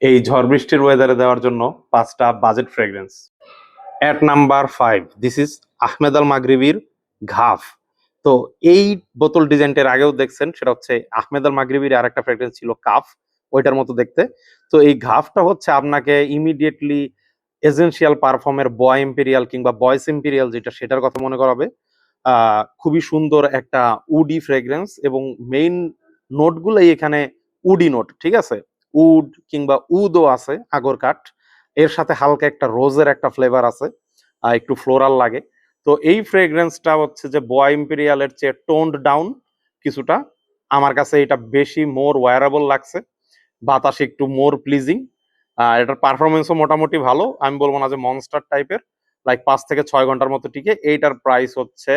এই ঝড় বৃষ্টির ওয়েদারে দেওয়ার জন্য 5টা budget fragrance. At number 5, this is Ahmed Al মাগরিবির ঘাফ। তো এই বোতল ডিজাইনটার আগেও দেখছেন, সেটা হচ্ছে আহমেদ আল মাগরিবির আর একটা ফ্রেগ্রেন্স ছিল কাফ, ওইটার মতো দেখতে। তো এই ঘাফটা হচ্ছে আপনাকে ইমিডিয়েটলি এসেনশিয়াল পারফর্মের বয় ইম্পেরিয়াল কিংবা বয়েস ইম্পেরিয়াল যেটা, সেটার কথা মনে করাবে। খুবই সুন্দর একটা উডি ফ্রেগ্রেন্স এবং মেইন নোটগুলোই এখানে উডি নোট, ঠিক আছে। উড কিংবা উদও আছে, আগর কাঠ। এর সাথে হালকা একটা রোজের একটা ফ্লেভার আছে, একটু ফ্লোরাল লাগে। তো এই ফ্রেগ্রেন্সটা হচ্ছে যে বয় ইম্পেরিয়ালের চেয়ে টোনড ডাউন কিছুটা। আমার কাছে এটা বেশি মোর ওয়ারেবল লাগছে, বাতাসে একটু মোর প্লিজিং। এটার পারফরমেন্সও মোটামুটি ভালো, আমি বলবো না যে মনস্টার টাইপের, লাইক 5 থেকে 6 ঘন্টার মতো টিকে। এইটার প্রাইস হচ্ছে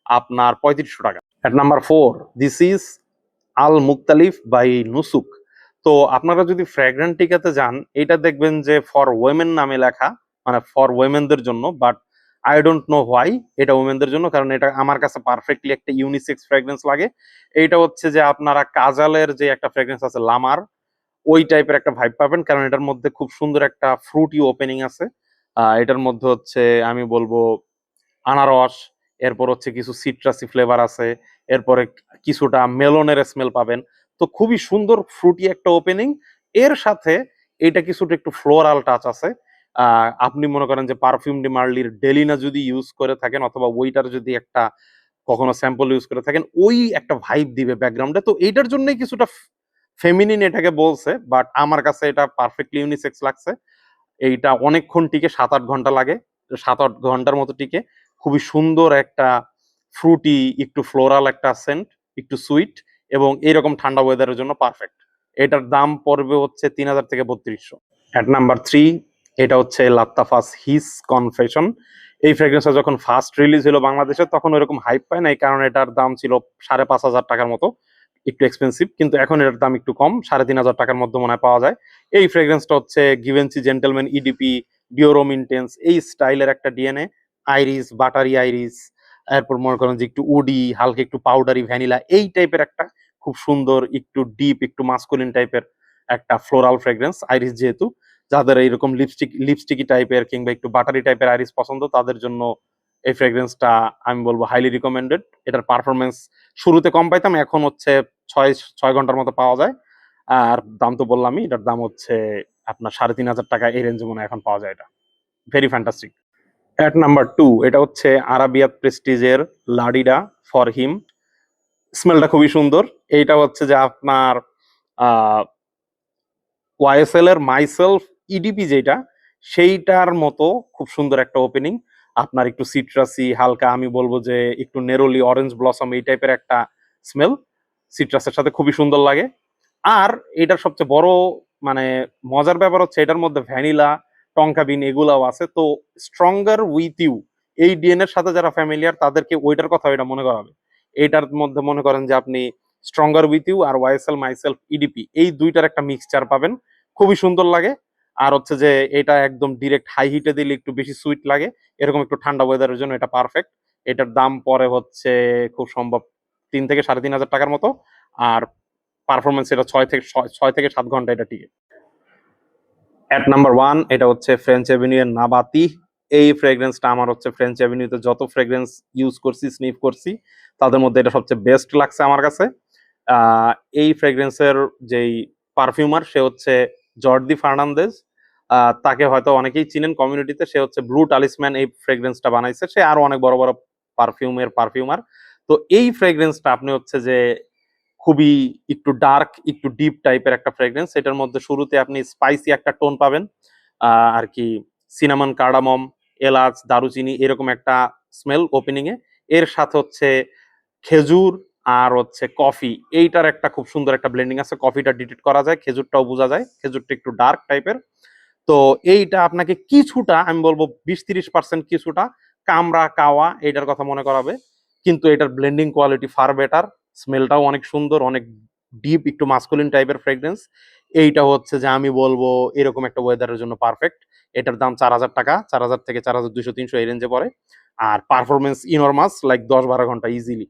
আপনার 3500 টাকা। At number 4, this is Al Mukhtalif by Nusuk. তো আপনারা যদি ফ্র্যাগ্রেন্ট টিকাতে যান, এটা দেখবেন যে ফর ওয়েমেন নামে লেখা, মানে ফর ওয়েমেনদের জন্য, but I don't know why এটা ওমেনদের জন্য, কারণ এটা আমার কাছে পারফেক্টলি একটা ইউনিসেক্স ফ্র্যাগ্রেন্স লাগে। এইটা হচ্ছে যে আপনারা কাজালের যে একটা ফ্র্যাগ্রেন্স আছে লামার, ওই টাইপের একটা ভাইব পাবেন, কারণ এটার মধ্যে খুব সুন্দর একটা ফ্রুটি ওপেনিং আছে। এটার মধ্যে হচ্ছে আমি বলবো আনারস, এরপর হচ্ছে কিছু সিট্রাসি ফ্লেভার আছে, এরপরে কিছুটা মেলনের স্মেল পাবেন। তো খুবই সুন্দর ফ্রুটি একটা ওপেনিং। এর সাথে এটা কিছুটা একটু ফ্লোরাল টাচ আছে। আপনি মনে করেন যে পারফিউম ডি মার্লির ডেলিনা যদি ইউজ করে থাকেন, অথবা ওইটার যদি একটা কখনো স্যাম্পল ইউজ করে থাকেন, ওই একটা ভাইব দিবে ব্যাকগ্রাউন্ডে। তো এইটার জন্যই কিছুটা ফেমিনিন এটাকে বলছে, বাট আমার কাছে এটা পারফেক্টলি ইউনিসেক্স লাগছে। এইটা অনেকক্ষণ টিকে, 7-8 ঘন্টা লাগে, 7-8 ঘন্টার মতো টিকে। খুবই সুন্দর একটা ফ্রুটি, একটু ফ্লোরাল একটা সেন্ট, একটু সুইট, এবং এইরকম ঠান্ডা ওয়েদারের জন্য পারফেক্ট। এটার দাম পড়বে হচ্ছে 3000 থেকে 3200। এট নাম্বার 3, এটা হচ্ছে লাত্তাফাস হিস কনফেশন। এই ফ্রেগ্রেন্সটা যখন ফার্স্ট রিলিজ হলো বাংলাদেশে, তখন ওইরকম হাইপ পায় না, এই কারণে এটার দাম ছিল 5500 টাকার মতো, একটু এক্সপেন্সিভ। কিন্তু এখন এটার দাম একটু কম, 3500 টাকার মধ্যে মনে হয় পাওয়া যায়। এই ফ্রেগ্রেন্সটা হচ্ছে গিভেন্সি জেন্টলম্যান ইডিপি ডিওরোম ইন্টেন্স, এই স্টাইলের একটা ডিএনএ। আইরিস, বাটারি আইরিস, এরপর মনে করেন যে একটু উডি, হালকা একটু পাউডারি ভ্যানিলা, এই টাইপের একটা খুব সুন্দর একটু ডিপ, একটু মাস্কুলিন টাইপের একটা ফ্লোরাল ফ্রেগ্রেন্স। আইরিস যেহেতু, যাদের এইরকম লিপস্টিকি টাইপের কিংবা একটু বাটারি টাইপের আইরিস পছন্দ, তাদের জন্য এই ফ্রেগ্রেন্সটা আমি বলবো হাইলি রিকমেন্ডেড। এটার পারফরমেন্স শুরুতে কম পাইতাম, এখন হচ্ছে 6 ঘন্টার মতো পাওয়া যায়। আর দাম তো বললামই, এটার দাম হচ্ছে আপনার 3500 টাকা, এই রেঞ্জে মনে হয় এখন পাওয়া যায়। এটা ভেরি ফ্যান্টাস্টিক। এট নাম্বার 2, এটা হচ্ছে আরাবিয়াত প্রেস্টিজের লাডিডা ফর হিম। স্মেলটা খুবই সুন্দর। এইটা হচ্ছে যে আপনার ওয়াইএসএল এর মাইসেলফ ইডিপি যেটা, সেইটার মতো খুব সুন্দর একটা ওপেনিং। আপনার একটু সিট্রাসি, হালকা আমি বলবো যে একটু নেরোলি, অরেঞ্জ ব্লসম, এই টাইপের একটা স্মেল সিট্রাসের সাথে খুবই সুন্দর লাগে। আর এটার সবচেয়ে বড় মানে মজার ব্যাপার হচ্ছে এটার মধ্যে ভ্যানিলা, টঙ্কা বিন এগুলাও আছে। তো স্ট্রঙ্গার উইথ ইউ, এই ডিএন এর সাথে যারা ফ্যামিলিয়ার, তাদেরকে ওইটার কথা এটা মনে করাবে। এইটার মধ্যে মনে করেন যে আপনি স্ট্রঙ্গার উইথ ইউ আর ওয়াইএসএল মাইসেলফ ইডিপি, এই দুইটার একটা মিক্সচার পাবেন, খুবই সুন্দর লাগে। আর হচ্ছে যে এটা একদম ডিরেক্ট হাই হিটে দিলে একটু বেশি সুইট লাগে, এরকম একটু ঠান্ডা ওয়েদারের জন্য এটা পারফেক্ট। এটার দাম পরে হচ্ছে খুব সম্ভব 3 থেকে 3500 টাকার মতো। আর পারফরমেন্স এটা 6 থেকে 7 ঘন্টা এটা টিকে। এট নাম্বার 1, এটা হচ্ছে ফ্রেঞ্চ অ্যাভিনিউ এর নাবাতি। এই ফ্রেগ্রেন্সটা আমার হচ্ছে ফ্রেঞ্চ অ্যাভিনিউতে যত ফ্রেগ্রেন্স ইউজ করছি, স্নিফ করছি, তাদের মধ্যে এটা সবচেয়ে বেস্ট লাগছে আমার কাছে। আহ, এই ফ্রেগ্রেন্সের যেই পারফিউমার, সে হচ্ছে জর্দি ফার্নান্দেজ। তাকে হয়তো অনেকেই চিনেন কমিউনিটিতে, সে হচ্ছে ব্লু টালিসম্যান এই ফ্রেগ্রেন্সটা বানাইছে। সে আরো অনেক বড় বড় পারফিউমার। তো এই ফ্রেগ্রেন্সটা আপনি হচ্ছে যে খুবই একটু ডার্ক, একটু ডিপ টাইপের একটা ফ্রেগ্রেন্স। এটার মধ্যে শুরুতে আপনি স্পাইসি একটা টোন পাবেন, আর কি সিনামন, কার্ডামম, এলাচ, দারুচিনি, এরকম একটা স্মেল ওপেনিং এ। এর সাথে হচ্ছে খেজুর আর হচ্ছে কফি, এইটার একটা খুব সুন্দর একটা ব্লেন্ডিং আছে। কফিটা ডিটেক্ট করা যায়, খেজুরটাও বোঝা যায়, খেজুরটা একটু ডার্ক টাইপের। তো এইটা আপনাকে কিছুটা আমি বলবো 20-30% কিছুটা কামরা কাওয়া এইটার কথা মনে করাবে, কিন্তু এটার ব্লেন্ডিং কোয়ালিটি ফার বেটার। স্মেলটাও অনেক সুন্দর, অনেক ডিপ, একটু মাস্কুলিন টাইপের ফ্রেগ্রেন্স। এইটা হচ্ছে যে আমি বলবো এরকম একটা ওয়েদারের জন্য পারফেক্ট। এটার দাম 4000 টাকা, 4000 থেকে 4200-300 এই রেঞ্জে পড়ে। আর পারফরমেন্স ইনরমাস, লাইক 10-12 ঘন্টা ইজিলি।